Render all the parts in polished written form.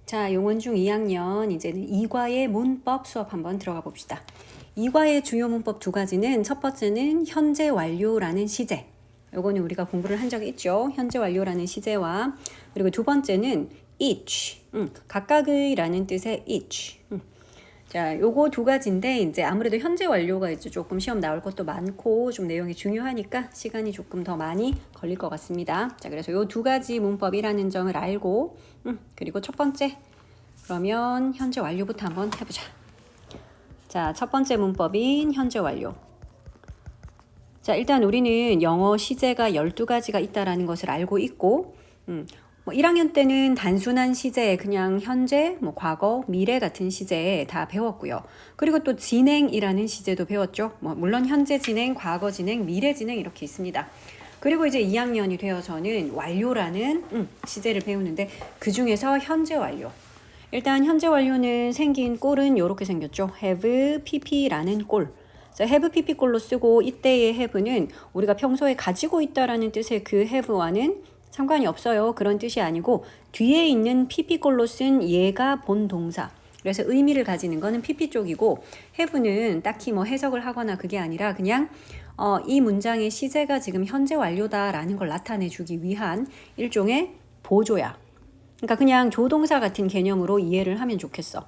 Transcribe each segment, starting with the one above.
자, 용원중 2학년 이제는 2과의 문법 수업 한번 들어가 봅시다. 2과의 주요 문법 두 가지는 첫 번째는 현재 완료라는 시제. 요거는 우리가 공부를 한 적이 있죠. 현재 완료라는 시제와 그리고 두 번째는 each. 각각의라는 뜻의 each. 자, 요거 두 가지인데 이제 아무래도 현재 완료가 이제 조금 시험 나올 것도 많고 좀 내용이 중요하니까 시간이 조금 더 많이 걸릴 것 같습니다. 자, 그래서 요 두 가지 문법이라는 점을 알고 그리고 첫 번째 그러면 현재 완료부터 한번 해보자. 자, 첫 번째 문법인 현재 완료. 자, 일단 우리는 영어 시제가 12가지가 있다라는 것을 알고 있고 1학년 때는 단순한 시제, 그냥 현재, 과거, 미래 같은 시제 다 배웠고요. 그리고 또 진행이라는 시제도 배웠죠. 물론 현재 진행, 과거 진행, 미래 진행 이렇게 있습니다. 그리고 이제 2학년이 되어서는 완료라는 시제를 배우는데 그 중에서 현재 완료. 일단 현재 완료는 생긴 꼴은 이렇게 생겼죠. have pp라는 꼴. have pp 꼴로 쓰고 이때의 have는 우리가 평소에 가지고 있다라는 뜻의 그 have와는 상관이 없어요. 그런 뜻이 아니고 뒤에 있는 pp꼴로 쓴 얘가 본 동사. 그래서 의미를 가지는 거는 pp 쪽이고 have는 딱히 해석을 하거나 그게 아니라 그냥 이 문장의 시제가 지금 현재 완료다라는 걸 나타내주기 위한 일종의 보조야. 그러니까 그냥 조동사 같은 개념으로 이해를 하면 좋겠어.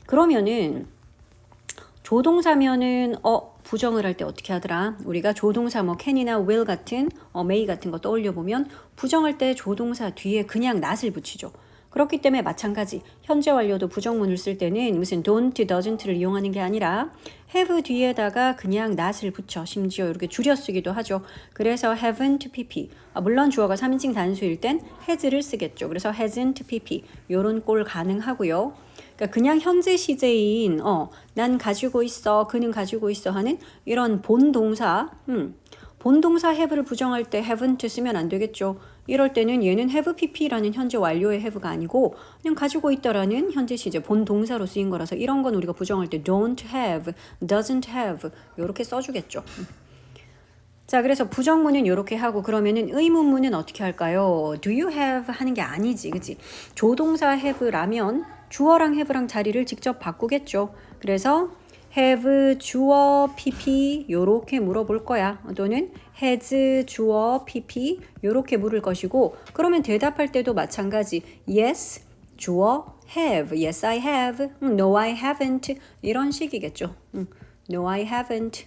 그러면은 조동사면은 부정을 할 때 어떻게 하더라? 우리가 조동사 can이나 will 같은 may 같은 거 떠올려 보면 부정할 때 조동사 뒤에 그냥 not을 붙이죠. 그렇기 때문에 마찬가지 현재 완료도 부정문을 쓸 때는 무슨 don't, doesn't를 이용하는 게 아니라 have 뒤에다가 그냥 not을 붙여 심지어 이렇게 줄여 쓰기도 하죠. 그래서 haven't pp 물론 주어가 3인칭 단수일 땐 has를 쓰겠죠. 그래서 hasn't pp 요런 꼴 가능하고요. 그러니까 그냥 현재 시제인 난 가지고 있어, 그는 가지고 있어 하는 이런 본동사 본동사 have를 부정할 때 haven't 쓰면 안 되겠죠. 이럴 때는 얘는 have pp라는 현재 완료의 have가 아니고 그냥 가지고 있다라는 현재 시제 본동사로 쓰인 거라서 이런 건 우리가 부정할 때 don't have, doesn't have 이렇게 써주겠죠. 자, 그래서 부정문은 이렇게 하고 그러면은 의문문은 어떻게 할까요? Do you have 하는 게 아니지, 그치? 조동사 have라면 주어랑 have랑 자리를 직접 바꾸겠죠. 그래서 have 주어 pp 요렇게 물어볼 거야. 또는 has 주어 pp 요렇게 물을 것이고 그러면 대답할 때도 마찬가지 yes 주어 have yes I have no I haven't 이런 식이겠죠. no I haven't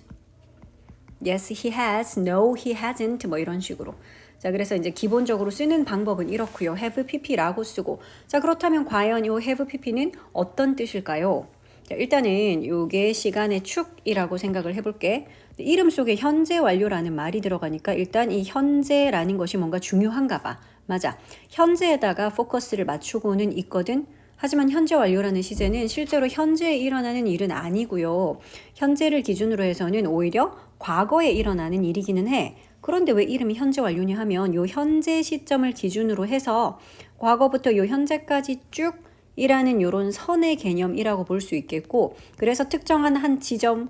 yes he has no he hasn't 이런 식으로. 자, 그래서 이제 기본적으로 쓰는 방법은 이렇고요. have pp라고 쓰고. 자, 그렇다면 과연 이 have pp는 어떤 뜻일까요? 자, 일단은 요게 시간의 축이라고 생각을 해볼게. 이름 속에 현재 완료라는 말이 들어가니까 일단 이 현재라는 것이 뭔가 중요한가 봐. 맞아. 현재에다가 포커스를 맞추고는 있거든. 하지만 현재 완료라는 시제는 실제로 현재에 일어나는 일은 아니고요. 현재를 기준으로 해서는 오히려 과거에 일어나는 일이기는 해. 그런데 왜 이름이 현재 완료냐 하면 요 현재 시점을 기준으로 해서 과거부터 요 현재까지 쭉 이라는 요런 선의 개념이라고 볼 수 있겠고 그래서 특정한 한 지점,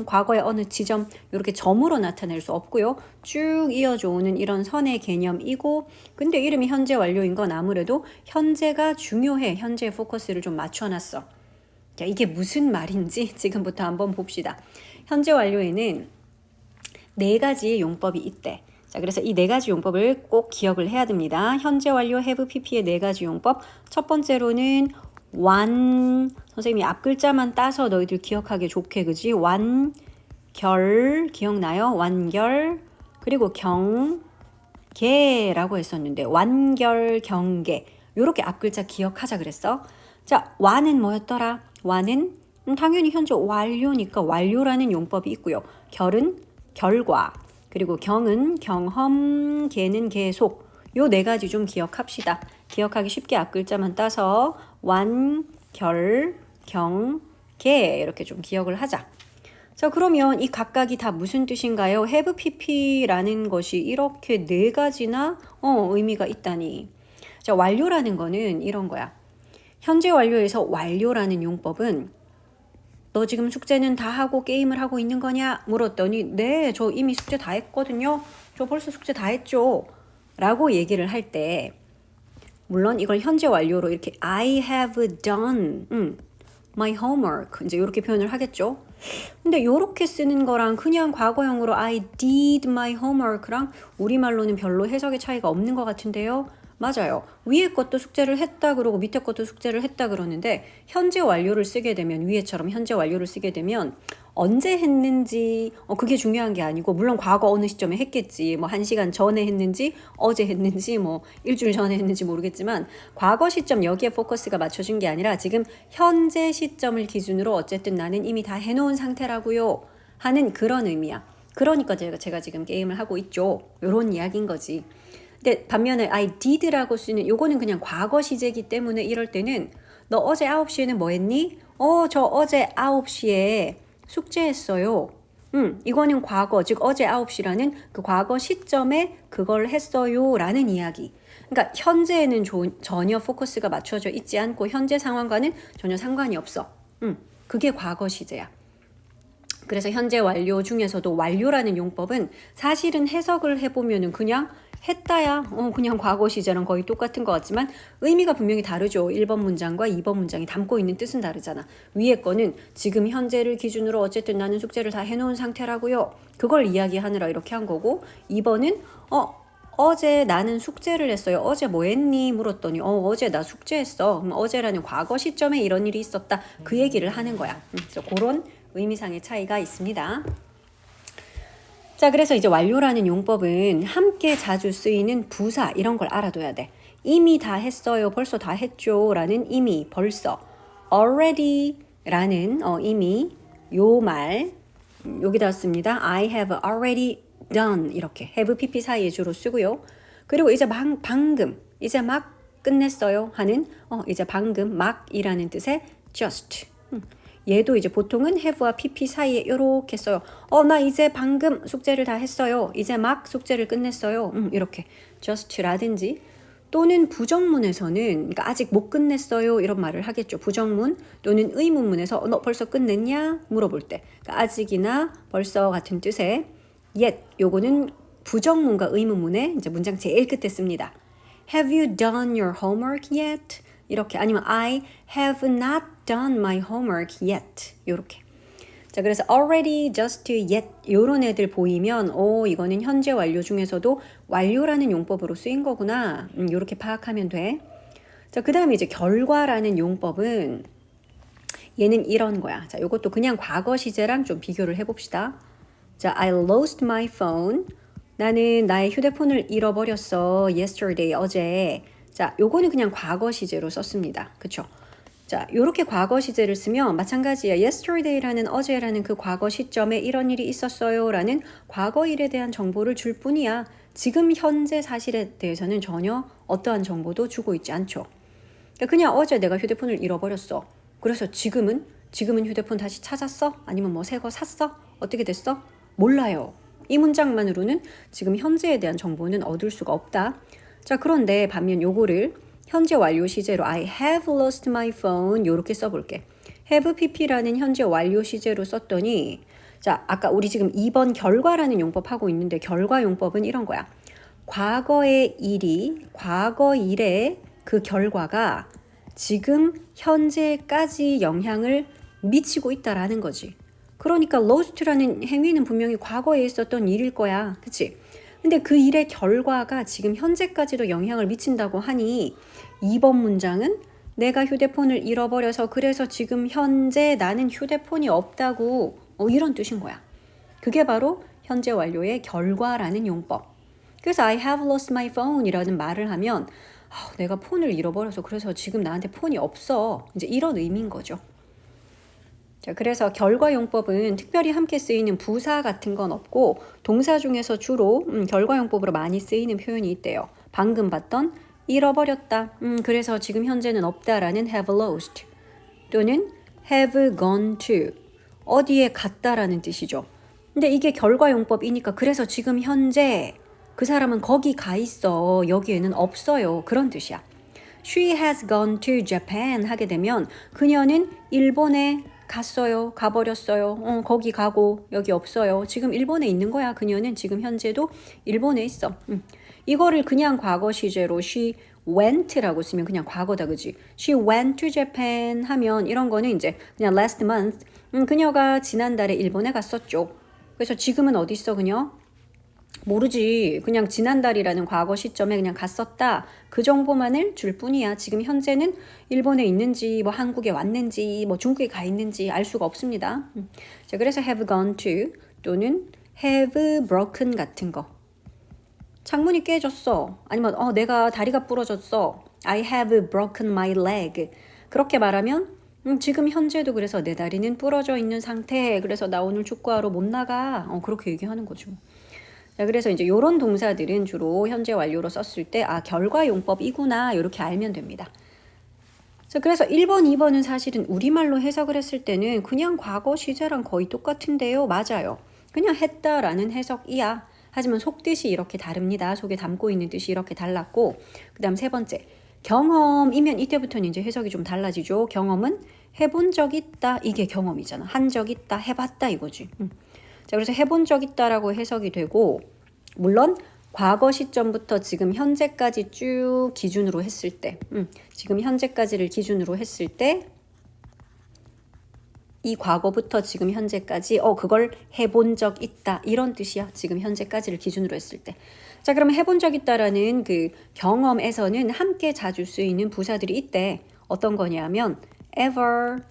과거의 어느 지점 이렇게 점으로 나타낼 수 없고요. 쭉 이어져 오는 이런 선의 개념이고 근데 이름이 현재 완료인 건 아무래도 현재가 중요해. 현재에 포커스를 좀 맞춰놨어. 자, 이게 무슨 말인지 지금부터 한번 봅시다. 현재 완료에는 4가지의 용법이 있대. 자, 그래서 이 4가지 용법을 꼭 기억을 해야 됩니다. 현재 완료 have pp의 4가지 용법. 첫 번째로는 완, 선생님이 앞글자만 따서 너희들 기억하기 좋게, 그지? 완결, 기억나요? 완결, 그리고 경계라고 했었는데 완결, 경계. 요렇게 앞글자 기억하자 그랬어. 자, 완은 뭐였더라? 완은 당연히 현재 완료니까 완료라는 용법이 있고요. 결은 결과. 그리고 경은 경험, 계는 계속. 요 4가지 좀 기억합시다. 기억하기 쉽게 앞글자만 따서 완, 결, 경, 계 이렇게 좀 기억을 하자. 자, 그러면 이 각각이 다 무슨 뜻인가요? have pp라는 것이 이렇게 4가지나 의미가 있다니. 자, 완료라는 거는 이런 거야. 현재 완료에서 완료라는 용법은 너 지금 숙제는 다 하고 게임을 하고 있는 거냐? 물었더니 네, 저 이미 숙제 다 했거든요. 저 벌써 숙제 다 했죠. 라고 얘기를 할 때 물론 이걸 현재 완료로 이렇게 I have done my homework 이제 이렇게 표현을 하겠죠. 근데 이렇게 쓰는 거랑 그냥 과거형으로 I did my homework랑 우리말로는 별로 해석의 차이가 없는 것 같은데요. 맞아요. 위에 것도 숙제를 했다 그러고 밑에 것도 숙제를 했다 그러는데 현재 완료를 쓰게 되면 위에처럼 현재 완료를 쓰게 되면 언제 했는지 그게 중요한 게 아니고 물론 과거 어느 시점에 했겠지 뭐 1시간 전에 했는지 어제 했는지 뭐 일주일 전에 했는지 모르겠지만 과거 시점 여기에 포커스가 맞춰진 게 아니라 지금 현재 시점을 기준으로 어쨌든 나는 이미 다 해놓은 상태라고요 하는 그런 의미야. 그러니까 제가 지금 게임을 하고 있죠. 이런 이야기인 거지. 근데 반면에 I did라고 쓰는 요거는 그냥 과거 시제이기 때문에 이럴 때는 너 어제 9시에는 뭐 했니? 저 어제 9시에 숙제했어요. 이거는 과거, 즉 어제 9시라는 그 과거 시점에 그걸 했어요 라는 이야기. 그러니까 현재에는 전혀 포커스가 맞춰져 있지 않고 현재 상황과는 전혀 상관이 없어. 그게 과거 시제야. 그래서 현재 완료 중에서도 완료라는 용법은 사실은 해석을 해보면은 그냥 했다야 그냥 과거 시제랑 거의 똑같은 것 같지만 의미가 분명히 다르죠. 1번 문장과 2번 문장이 담고 있는 뜻은 다르잖아. 위에 거는 지금 현재를 기준으로 어쨌든 나는 숙제를 다 해놓은 상태라고요. 그걸 이야기하느라 이렇게 한 거고 2번은 어제 나는 숙제를 했어요. 어제 뭐 했니? 물었더니 어제 나 숙제했어. 그럼 어제라는 과거 시점에 이런 일이 있었다. 그 얘기를 하는 거야. 그래서 그런 의미상의 차이가 있습니다. 자, 그래서 이제 완료라는 용법은 함께 자주 쓰이는 부사 이런 걸 알아둬야 돼. 이미 다 했어요. 벌써 다 했죠. 라는 이미 벌써 already 라는 이미 요 말 여기다 씁니다. I have already done 이렇게 have pp 사이에 주로 쓰고요. 그리고 이제 방금 이제 막 끝냈어요 하는 이제 방금 막이라는 뜻의 just 얘도 이제 보통은 have와 pp 사이에 이렇게 써요. 나 이제 방금 숙제를 다 했어요. 이제 막 숙제를 끝냈어요. 이렇게 just라든지 또는 부정문에서는 그러니까 아직 못 끝냈어요 이런 말을 하겠죠. 부정문 또는 의문문에서 너 벌써 끝냈냐 물어볼 때 그러니까 아직이나 벌써 같은 뜻의 yet 요거는 부정문과 의문문에 이제 문장 제일 끝에 씁니다. Have you done your homework yet? 이렇게 아니면 I have not done my homework yet 요렇게. 자, 그래서 already, just, yet 요런 애들 보이면 이거는 현재 완료 중에서도 완료라는 용법으로 쓰인 거구나. 요렇게 파악하면 돼. 자, 그 다음에 이제 결과라는 용법은 얘는 이런 거야. 자, 요것도 그냥 과거 시제랑 좀 비교를 해봅시다. 자, I lost my phone. 나는 나의 휴대폰을 잃어버렸어. yesterday, 어제. 자, 요거는 그냥 과거 시제로 썼습니다. 그쵸? 자, 요렇게 과거 시제를 쓰면 마찬가지야. yesterday라는 어제라는 그 과거 시점에 이런 일이 있었어요 라는 과거 일에 대한 정보를 줄 뿐이야. 지금 현재 사실에 대해서는 전혀 어떠한 정보도 주고 있지 않죠. 그냥 어제 내가 휴대폰을 잃어버렸어. 그래서 지금은 휴대폰 다시 찾았어? 아니면 뭐 새 거 샀어? 어떻게 됐어? 몰라요. 이 문장만으로는 지금 현재에 대한 정보는 얻을 수가 없다. 자, 그런데 반면 요거를 현재 완료 시제로 I have lost my phone 요렇게 써볼게. have pp라는 현재 완료 시제로 썼더니 자, 아까 우리 지금 2번 결과라는 용법 하고 있는데 결과 용법은 이런 거야. 과거의 일이 과거 일의 그 결과가 지금 현재까지 영향을 미치고 있다라는 거지. 그러니까 lost라는 행위는 분명히 과거에 있었던 일일 거야. 그치? 근데 그 일의 결과가 지금 현재까지도 영향을 미친다고 하니 2번 문장은 내가 휴대폰을 잃어버려서 그래서 지금 현재 나는 휴대폰이 없다고 이런 뜻인 거야. 그게 바로 현재 완료의 결과라는 용법. 그래서 I have lost my phone 이라는 말을 하면 내가 폰을 잃어버려서 그래서 지금 나한테 폰이 없어. 이제 이런 의미인 거죠. 자, 그래서 결과 용법은 특별히 함께 쓰이는 부사 같은 건 없고 동사 중에서 주로 결과 용법으로 많이 쓰이는 표현이 있대요. 방금 봤던 잃어버렸다. 그래서 지금 현재는 없다라는 have lost 또는 have gone to 어디에 갔다라는 뜻이죠. 근데 이게 결과 용법이니까 그래서 지금 현재 그 사람은 거기 가 있어. 여기에는 없어요. 그런 뜻이야. She has gone to Japan 하게 되면 그녀는 일본에 갔어요. 가버렸어요. 거기 가고 여기 없어요. 지금 일본에 있는 거야. 그녀는 지금 현재도 일본에 있어. 이거를 그냥 과거 시제로 she went라고 쓰면 그냥 과거다, 그지? She went to Japan 하면 이런 거는 이제 그냥 last month. 그녀가 지난달에 일본에 갔었죠. 그래서 지금은 어디 있어, 그녀? 모르지. 그냥 지난달이라는 과거 시점에 그냥 갔었다. 그 정보만을 줄 뿐이야. 지금 현재는 일본에 있는지, 뭐 한국에 왔는지, 뭐 중국에 가 있는지 알 수가 없습니다. 자, 그래서 have gone to 또는 have broken 같은 거. 창문이 깨졌어. 아니면 내가 다리가 부러졌어. I have broken my leg. 그렇게 말하면 지금 현재도 그래서 내 다리는 부러져 있는 상태. 그래서 나 오늘 축구하러 못 나가. 그렇게 얘기하는 거죠. 자, 그래서 이제 이런 동사들은 주로 현재 완료로 썼을 때 결과 용법이구나 이렇게 알면 됩니다. 자, 그래서 1번, 2번은 사실은 우리말로 해석을 했을 때는 그냥 과거 시제랑 거의 똑같은데요. 맞아요. 그냥 했다라는 해석이야. 하지만 속뜻이 이렇게 다릅니다. 속에 담고 있는 뜻이 이렇게 달랐고, 그 다음 세 번째, 경험이면 이때부터는 이제 해석이 좀 달라지죠. 경험은 해본 적 있다. 이게 경험이잖아. 한 적 있다. 해봤다 이거지. 자, 그래서 해본 적 있다라고 해석이 되고, 물론 과거 시점부터 지금 현재까지 쭉 기준으로 했을 때, 지금 현재까지를 기준으로 했을 때, 이 과거부터 지금 현재까지 그걸 해본 적 있다 이런 뜻이야. 지금 현재까지를 기준으로 했을 때. 자, 그러면 해본 적 있다라는 그 경험에서는 함께 자주 쓰이는 부사들이 있대. 어떤 거냐면 ever,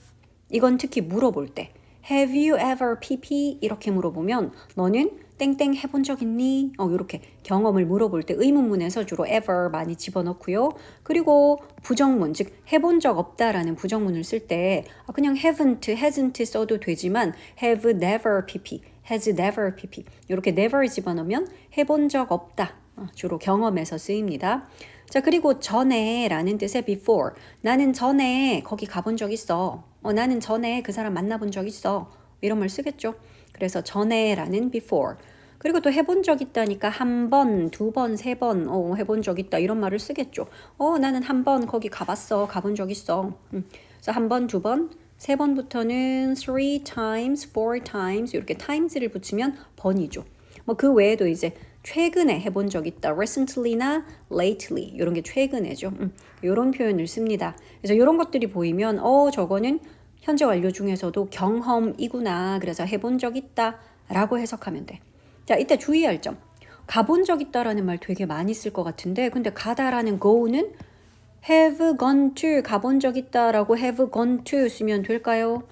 이건 특히 물어볼 때 have you ever pp 이렇게 물어보면 너는 땡땡 해본 적 있니? 이렇게 경험을 물어볼 때 의문문에서 주로 ever 많이 집어넣고요. 그리고 부정문, 즉 해본 적 없다라는 부정문을 쓸 때 그냥 haven't, hasn't 써도 되지만 have never pp, has never pp 이렇게 never 집어넣으면 해본 적 없다. 주로 경험에서 쓰입니다. 자, 그리고 전에 라는 뜻의 before. 나는 전에 거기 가본 적 있어. 나는 전에 그 사람 만나본 적 있어. 이런 말 쓰겠죠. 그래서 전에 라는 before. 그리고 또 해본 적 있다니까 한 번, 두 번, 세 번 해본 적 있다 이런 말을 쓰겠죠. 나는 한 번 거기 가봤어. 가본 적 있어. 그래서 한 번, 두 번, 세 번부터는 three times, four times 이렇게 times를 붙이면 번이죠. 뭐 그 외에도 이제 최근에 해본 적 있다. recently나 lately 이런 게 최근에죠. 이런 표현을 씁니다. 그래서 이런 것들이 보이면 저거는 현재 완료 중에서도 경험이구나. 그래서 해본 적 있다 라고 해석하면 돼. 자, 이때 주의할 점. 가본 적 있다라는 말 되게 많이 쓸 것 같은데 근데 가다라는 go는 have gone to, 가본 적 있다라고 have gone to 쓰면 될까요?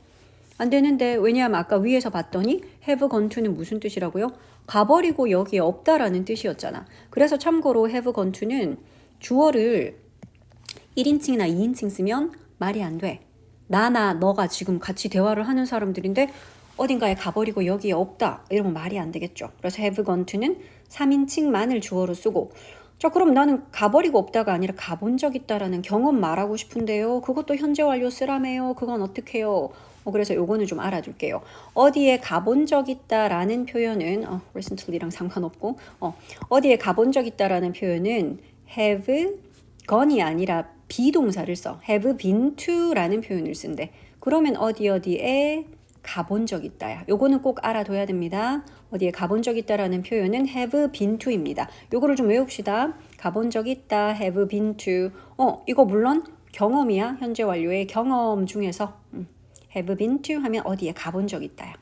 안 되는데 왜냐하면 아까 위에서 봤더니 have gone to는 무슨 뜻이라고요? 가버리고 여기에 없다라는 뜻이었잖아. 그래서 참고로 have gone to는 주어를 1인칭이나 2인칭 쓰면 말이 안 돼. 나나 너가 지금 같이 대화를 하는 사람들인데 어딘가에 가버리고 여기에 없다 이러면 말이 안 되겠죠. 그래서 have gone to는 3인칭만을 주어로 쓰고 자, 그럼 나는 가버리고 없다가 아니라 가본 적 있다라는 경험 말하고 싶은데요. 그것도 현재 완료 쓰라며요. 그건 어떻게 해요? 그래서 요거는 좀 알아둘게요. 어디에 가본 적 있다라는 표현은 recently랑 상관없고 어디에 가본 적 있다라는 표현은 have gone이 아니라 비동사를 써. have been to라는 표현을 쓴대. 그러면 어디에 가본 적 있다야. 요거는 꼭 알아둬야 됩니다. 어디에 가본 적 있다라는 표현은 have been to입니다. 요거를 좀 외웁시다. 가본 적 있다, have been to. 이거 물론 경험이야. 현재 완료의 경험 중에서 have been to 하면 어디에 가본 적 있다야.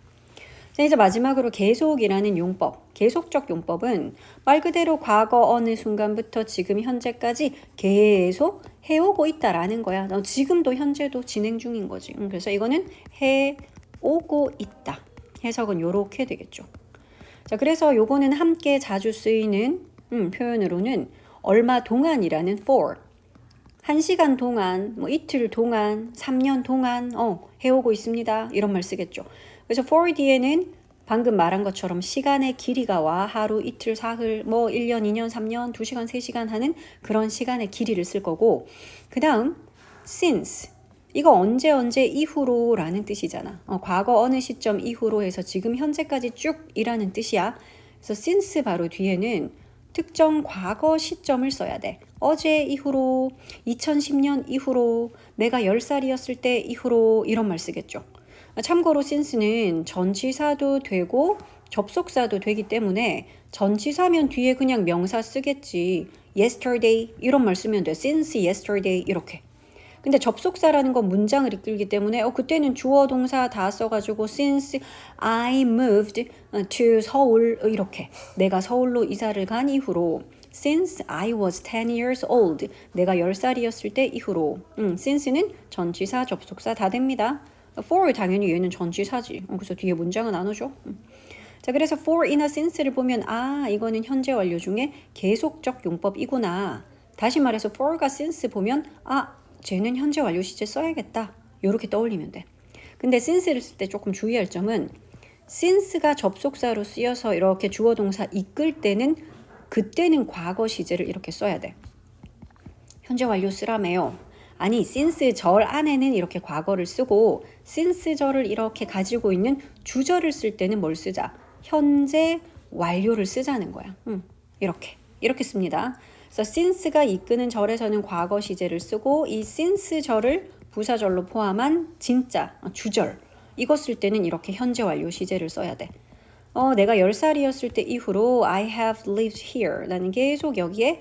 자, 이제 마지막으로 계속이라는 용법. 계속적 용법은 말 그대로 과거 어느 순간부터 지금 현재까지 계속 해오고 있다라는 거야. 너 지금도 현재도 진행 중인 거지. 그래서 이거는 해오고 있다. 해석은 요렇게 되겠죠. 자, 그래서 요거는 함께 자주 쓰이는 표현으로는 얼마 동안이라는 for. 1시간 동안, 뭐 이틀 동안, 3년 동안 해오고 있습니다. 이런 말 쓰겠죠. 그래서 for 뒤에는 방금 말한 것처럼 시간의 길이가 와 하루, 이틀, 사흘, 뭐 1년, 2년, 3년, 2시간, 3시간 하는 그런 시간의 길이를 쓸 거고 그 다음 since 이거 언제 이후로 라는 뜻이잖아. 과거 어느 시점 이후로 해서 지금 현재까지 쭉 이라는 뜻이야. 그래서 since 바로 뒤에는 특정 과거 시점을 써야 돼. 어제 이후로, 2010년 이후로, 내가 10살이었을 때 이후로 이런 말 쓰겠죠. 참고로 since는 전치사도 되고 접속사도 되기 때문에 전치사면 뒤에 그냥 명사 쓰겠지. yesterday 이런 말 쓰면 돼. since yesterday 이렇게. 근데 접속사라는 건 문장을 이끌기 때문에 그때는 주어 동사 다 써가지고 since I moved to 서울 이렇게 내가 서울로 이사를 간 이후로 since I was 10 years old 내가 10살이었을 때 이후로 since는 전치사 접속사 다 됩니다. for 당연히 얘는 전치사지. 그래서 뒤에 문장은 안 오죠. 자, 그래서 for이나 since를 보면 이거는 현재 완료 중에 계속적 용법이구나. 다시 말해서 for과 since 보면 쟤는 현재 완료 시제 써야겠다. 이렇게 떠올리면 돼. 근데 since를 쓸 때 조금 주의할 점은 since가 접속사로 쓰여서 이렇게 주어 동사 이끌 때는 그때는 과거 시제를 이렇게 써야 돼. 현재 완료 쓰라며요. 아니 since 절 안에는 이렇게 과거를 쓰고 since 절을 이렇게 가지고 있는 주절을 쓸 때는 뭘 쓰자? 현재 완료를 쓰자는 거야. 이렇게 씁니다. 그래서 since가 이끄는 절에서는 과거 시제를 쓰고 이 since 절을 부사절로 포함한 진짜 주절 이거 쓸 때는 이렇게 현재 완료 시제를 써야 돼. 내가 10살이었을 때 이후로 I have lived here 나는 계속 여기에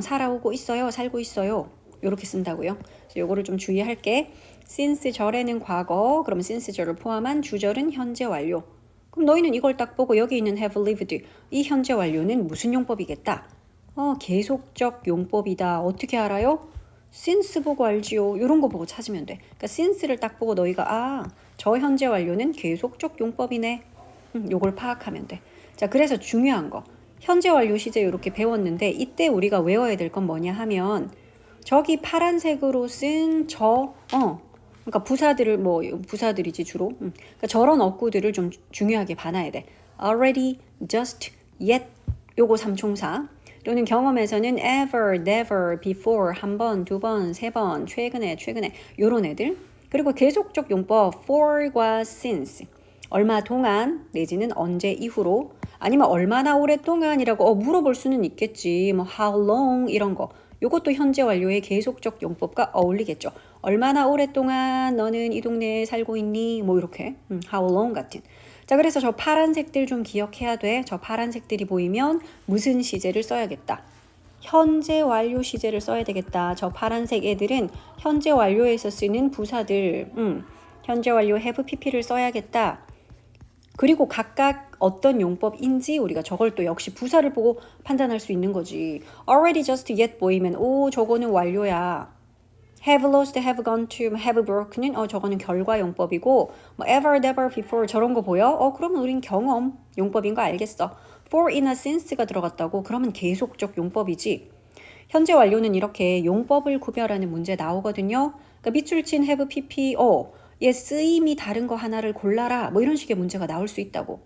살아오고 있어요. 살고 있어요. 이렇게 쓴다고요. 그래서 요거를 좀 주의할게. since 절에는 과거 그럼 since 절을 포함한 주절은 현재 완료. 그럼 너희는 이걸 딱 보고 여기 있는 have lived 이 현재 완료는 무슨 용법이겠다. 계속적 용법이다. 어떻게 알아요? since 보고 알지요. 이런 거 보고 찾으면 돼. 그러니까 since를 딱 보고 너희가 저 현재 완료는 계속적 용법이네. 요걸 파악하면 돼. 자, 그래서 중요한 거. 현재 완료 시제 이렇게 배웠는데 이때 우리가 외워야 될 건 뭐냐 하면 저기 파란색으로 쓴 그러니까 부사들이지 주로. 그러니까 저런 어구들을 좀 중요하게 봐놔야 돼. already, just, yet 요거 삼총사. 또는 경험에서는 ever, never, before, 한 번, 두 번, 세 번, 최근에 요런 애들. 그리고 계속적 용법 for과 since. 얼마 동안 내지는 언제 이후로 아니면 얼마나 오랫동안이라고 물어볼 수는 있겠지. 뭐 how long 이런 거. 요것도 현재 완료의 계속적 용법과 어울리겠죠. 얼마나 오랫동안 너는 이 동네에 살고 있니? 뭐 이렇게 how long 같은. 자, 그래서 저 파란색들 좀 기억해야 돼. 저 파란색들이 보이면 무슨 시제를 써야겠다. 현재 완료 시제를 써야 되겠다. 저 파란색 애들은 현재 완료에서 쓰는 부사들. 현재 완료 have pp를 써야겠다. 그리고 각각 어떤 용법인지 우리가 저걸 또 역시 부사를 보고 판단할 수 있는 거지. already, just, yet 보이면 저거는 완료야. have lost, have gone to, have broken은 저거는 결과 용법이고 ever, never, before 저런 거 보여? 그러면 우린 경험 용법인 거 알겠어. for이나 since가 들어갔다고 그러면 계속적 용법이지. 현재 완료는 이렇게 용법을 구별하는 문제 나오거든요. 그러니까 밑줄 친 have, pp, 얘 쓰임이 다른 거 하나를 골라라 뭐 이런 식의 문제가 나올 수 있다고.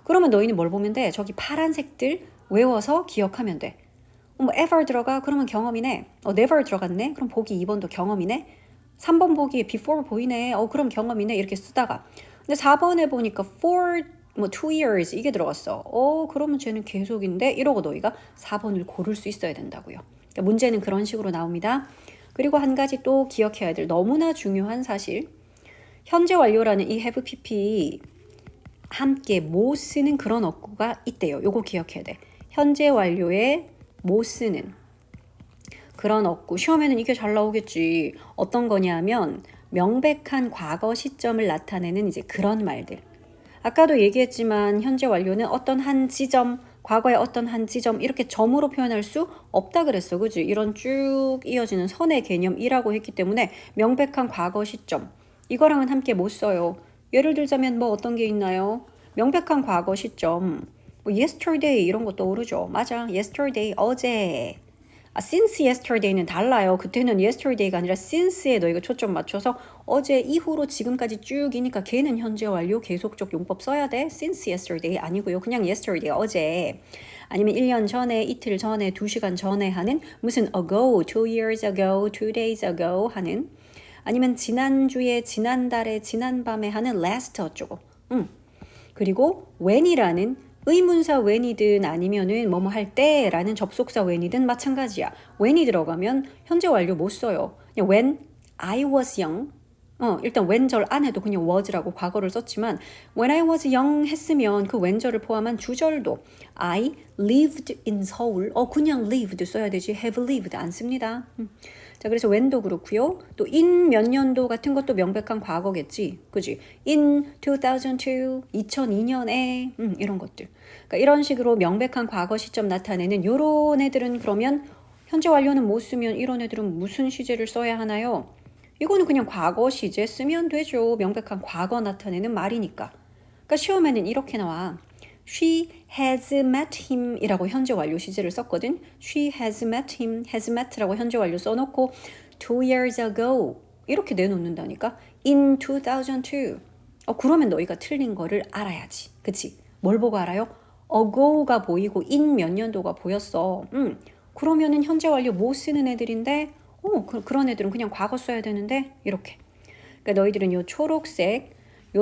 그러면 너희는 뭘 보면 돼? 저기 파란색들 외워서 기억하면 돼. ever 들어가? 그러면 경험이네. never 들어갔네? 그럼 보기 2번도 경험이네. 3번 보기에 before 보이네. 그럼 경험이네. 이렇게 쓰다가 근데 4번에 보니까 for 2 years 이게 들어갔어. 그러면 쟤는 계속인데 이러고 너희가 4번을 고를 수 있어야 된다고요. 그러니까 문제는 그런 식으로 나옵니다. 그리고 한 가지 또 기억해야 될 너무나 중요한 사실. 현재 완료라는 이 have pp 함께 못 쓰는 그런 어구가 있대요. 요거 기억해야 돼. 현재 완료에 못 쓰는 그런 어구. 시험에는 이게 잘 나오겠지. 어떤 거냐면 명백한 과거 시점을 나타내는 이제 그런 말들. 아까도 얘기했지만 현재 완료는 어떤 한 지점, 과거의 어떤 한 지점 이렇게 점으로 표현할 수 없다 그랬어. 그지? 이런 쭉 이어지는 선의 개념이라고 했기 때문에 명백한 과거 시점. 이거랑은 함께 못 써요. 예를 들자면 어떤 게 있나요? 명백한 과거 시점. yesterday 이런 거 떠오르죠. 맞아. yesterday 어제. since yesterday는 달라요. 그때는 yesterday가 아니라 since에 너희가 초점 맞춰서 어제 이후로 지금까지 쭉이니까 걔는 현재 완료 계속적 용법 써야 돼. since yesterday 아니고요. 그냥 yesterday 어제. 아니면 1년 전에, 이틀 전에, 2시간 전에 하는 무슨 ago, 2 years ago, 2 days ago 하는 아니면 지난주에, 지난달에, 지난밤에 하는 last 어쩌고. 그리고 when이라는 의문사 when이든 아니면은 뭐뭐 할 때라는 접속사 when이든 마찬가지야. when이 들어가면 현재 완료 못 써요. 그냥 when I was young, 일단 when절 안에도 그냥 was라고 과거를 썼지만 when I was young 했으면 그 when절을 포함한 주절도 I lived in Seoul 그냥 lived 써야 되지 have lived 안 씁니다. 자, 그래서 when도 그렇고요. 또 in 몇 년도 같은 것도 명백한 과거겠지. 그지? in 2002, 2002년에 이런 것들. 그러니까 이런 식으로 명백한 과거 시점 나타내는 요런 애들은 그러면 현재 완료는 못 쓰면 이런 애들은 무슨 시제를 써야 하나요? 이거는 그냥 과거 시제 쓰면 되죠. 명백한 과거 나타내는 말이니까. 그러니까 시험에는 이렇게 나와. She has met him 이라고 현재 완료 시제를 썼거든. She has met him, has met라고 현재 완료 써놓고 2 years ago 이렇게 내놓는다니까. In 2002. 그러면 너희가 틀린 거를 알아야지. 그치? 뭘 보고 알아요? ago가 보이고 in 몇 년도가 보였어. 그러면은 현재 완료 못 쓰는 애들인데 그런 애들은 그냥 과거 써야 되는데 이렇게. 그러니까 너희들은 요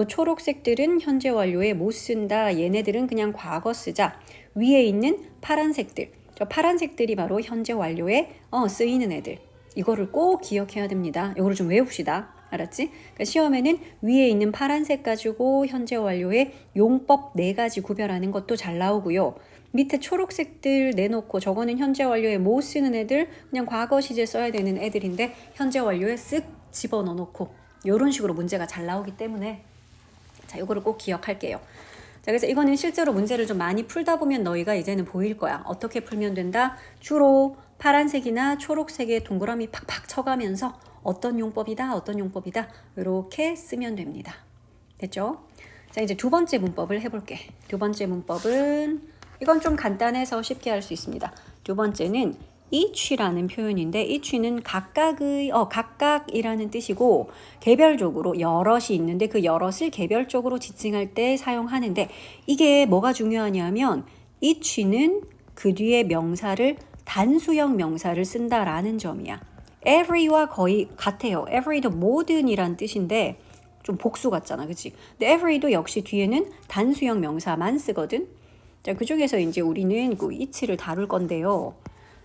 초록색들은 현재 완료에 못 쓴다. 얘네들은 그냥 과거 쓰자. 위에 있는 파란색들. 저 파란색들이 바로 현재 완료에 쓰이는 애들. 이거를 꼭 기억해야 됩니다. 이거를 좀 외웁시다. 알았지? 그러니까 시험에는 위에 있는 파란색 가지고 현재 완료에 용법 4가지 구별하는 것도 잘 나오고요. 밑에 초록색들 내놓고 저거는 현재 완료에 못 쓰는 애들 그냥 과거 시제 써야 되는 애들인데 현재 완료에 쓱 집어넣어 놓고 이런 식으로 문제가 잘 나오기 때문에 자, 이거를 꼭 기억할게요. 자, 그래서 이거는 실제로 문제를 좀 많이 풀다 보면 너희가 이제는 보일 거야. 어떻게 풀면 된다? 주로 파란색이나 초록색에 동그라미 팍팍 쳐가면서 어떤 용법이다 이렇게 쓰면 됩니다. 됐죠? 자, 이제 두 번째 문법을 해볼게. 두 번째 문법은 이건 좀 간단해서 쉽게 할 수 있습니다. 두 번째는 each라는 표현인데 each는 각각이라는 뜻이고 개별적으로 여럿이 있는데 그 여럿을 개별적으로 지칭할 때 사용하는데 이게 뭐가 중요하냐면 each는 그 뒤에 명사를 단수형 명사를 쓴다라는 점이야. every와 거의 같아요. every도 모든이란 뜻인데 좀 복수 같잖아, 그치? 근데 every도 역시 뒤에는 단수형 명사만 쓰거든. 자, 그 중에서 이제 우리는 그 each를 다룰 건데요.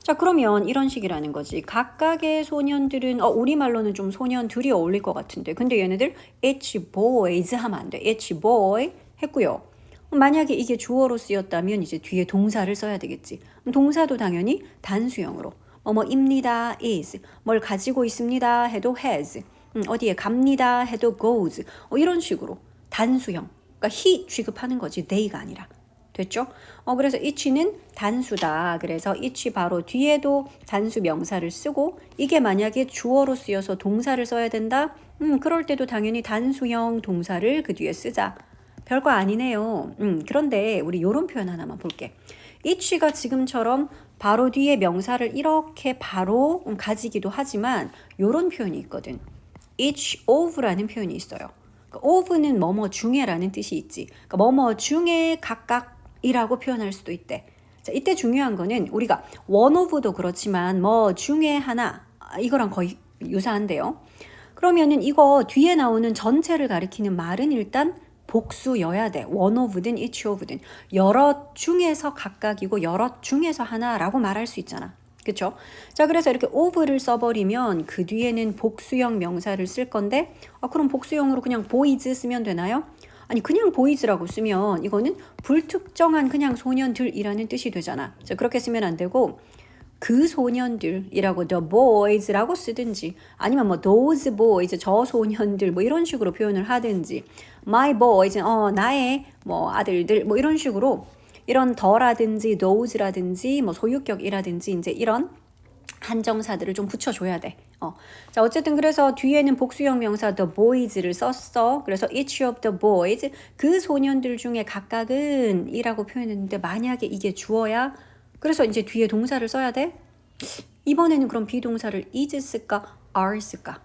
자, 그러면 이런 식이라는 거지. 각각의 소년들은 우리말로는 좀 소년들이 어울릴 것 같은데 근데 얘네들 each boys 하면 안 돼. each boy 했고요. 만약에 이게 주어로 쓰였다면 이제 뒤에 동사를 써야 되겠지. 동사도 당연히 단수형으로 뭐뭐입니다 is, 뭘 가지고 있습니다 해도 has, 어디에 갑니다 해도 goes 이런 식으로 단수형. 그러니까 he 취급하는 거지 they가 아니라. 됐죠? 그래서 each는 단수다. 그래서 each 바로 뒤에도 단수 명사를 쓰고 이게 만약에 주어로 쓰여서 동사를 써야 된다? 그럴 때도 당연히 단수형 동사를 그 뒤에 쓰자. 별거 아니네요. 그런데 우리 요런 표현 하나만 볼게. each가 지금처럼 바로 뒤에 명사를 이렇게 바로 가지기도 하지만 요런 표현이 있거든. each of라는 표현이 있어요. 그러니까 of는 뭐뭐 중에라는 뜻이 있지. 그러니까 뭐뭐 중에 각각이라고 표현할 수도 있대. 자, 이때 중요한 거는 우리가 one of도 그렇지만 뭐 중에 하나 이거랑 거의 유사한데요. 그러면은 이거 뒤에 나오는 전체를 가리키는 말은 일단 복수여야 돼. one of든 each of든 여럿 중에서 각각이고 여럿 중에서 하나라고 말할 수 있잖아. 그쵸? 자, 그래서 이렇게 of를 써버리면 그 뒤에는 복수형 명사를 쓸 건데 그럼 복수형으로 그냥 boys 쓰면 되나요? 아니 그냥 boys라고 쓰면 이거는 불특정한 그냥 소년들이라는 뜻이 되잖아. 자, 그렇게 쓰면 안 되고 그 소년들이라고 the boys라고 쓰든지 아니면 뭐 those boys 저 소년들 뭐 이런 식으로 표현을 하든지 my boys 나의 뭐 아들들 뭐 이런 식으로 이런 더라든지 those라든지 뭐 소유격이라든지 이제 이런 한정사들을 좀 붙여줘야 돼. 자, 어쨌든 그래서 뒤에는 복수형 명사 the boys를 썼어. 그래서 each of the boys 그 소년들 중에 각각은 이라고 표현했는데 만약에 이게 주어야 그래서 이제 뒤에 동사를 써야 돼? 이번에는 그럼 비동사를 is 쓸까? are 쓸까?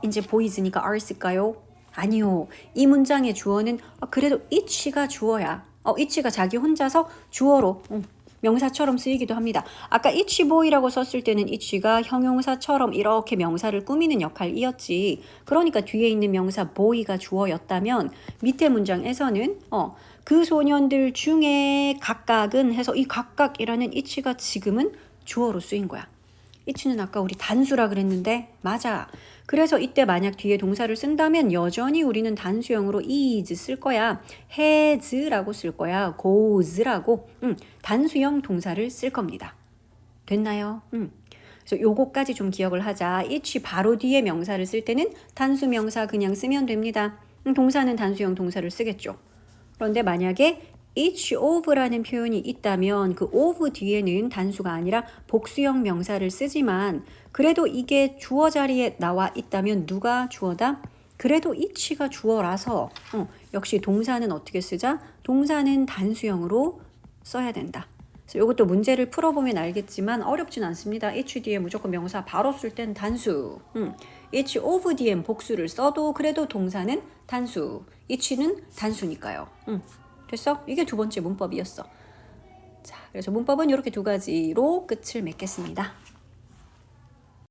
이제 boys니까 are 쓸까요? 아니요. 이 문장의 주어는 그래도 each가 주어야. each가 자기 혼자서 주어로 명사처럼 쓰이기도 합니다. 아까 each boy라고 썼을 때는 each가 형용사처럼 이렇게 명사를 꾸미는 역할이었지. 그러니까 뒤에 있는 명사 boy가 주어였다면 밑에 문장에서는 그 소년들 중에 각각은 해서 이 각각이라는 each가 지금은 주어로 쓰인 거야. each는 아까 우리 단수라 그랬는데 맞아. 그래서 이때 만약 뒤에 동사를 쓴다면 여전히 우리는 단수형으로 is 쓸 거야. has라고 쓸 거야. goes라고 단수형 동사를 쓸 겁니다. 됐나요? 그래서 요거까지 좀 기억을 하자. each 바로 뒤에 명사를 쓸 때는 단수 명사 그냥 쓰면 됩니다. 동사는 단수형 동사를 쓰겠죠. 그런데 만약에 each of라는 표현이 있다면 그 of 뒤에는 단수가 아니라 복수형 명사를 쓰지만 그래도 이게 주어 자리에 나와 있다면 누가 주어다? 그래도 each가 주어라서 역시 동사는 어떻게 쓰자? 동사는 단수형으로 써야 된다. 그래서 이것도 문제를 풀어보면 알겠지만 어렵진 않습니다. each 뒤에 무조건 명사 바로 쓸 땐 단수. each of 뒤엔 복수를 써도 그래도 동사는 단수. each는 단수니까요. 됐어? 이게 두 번째 문법이었어. 자, 그래서 문법은 이렇게 두 가지로 끝을 맺겠습니다.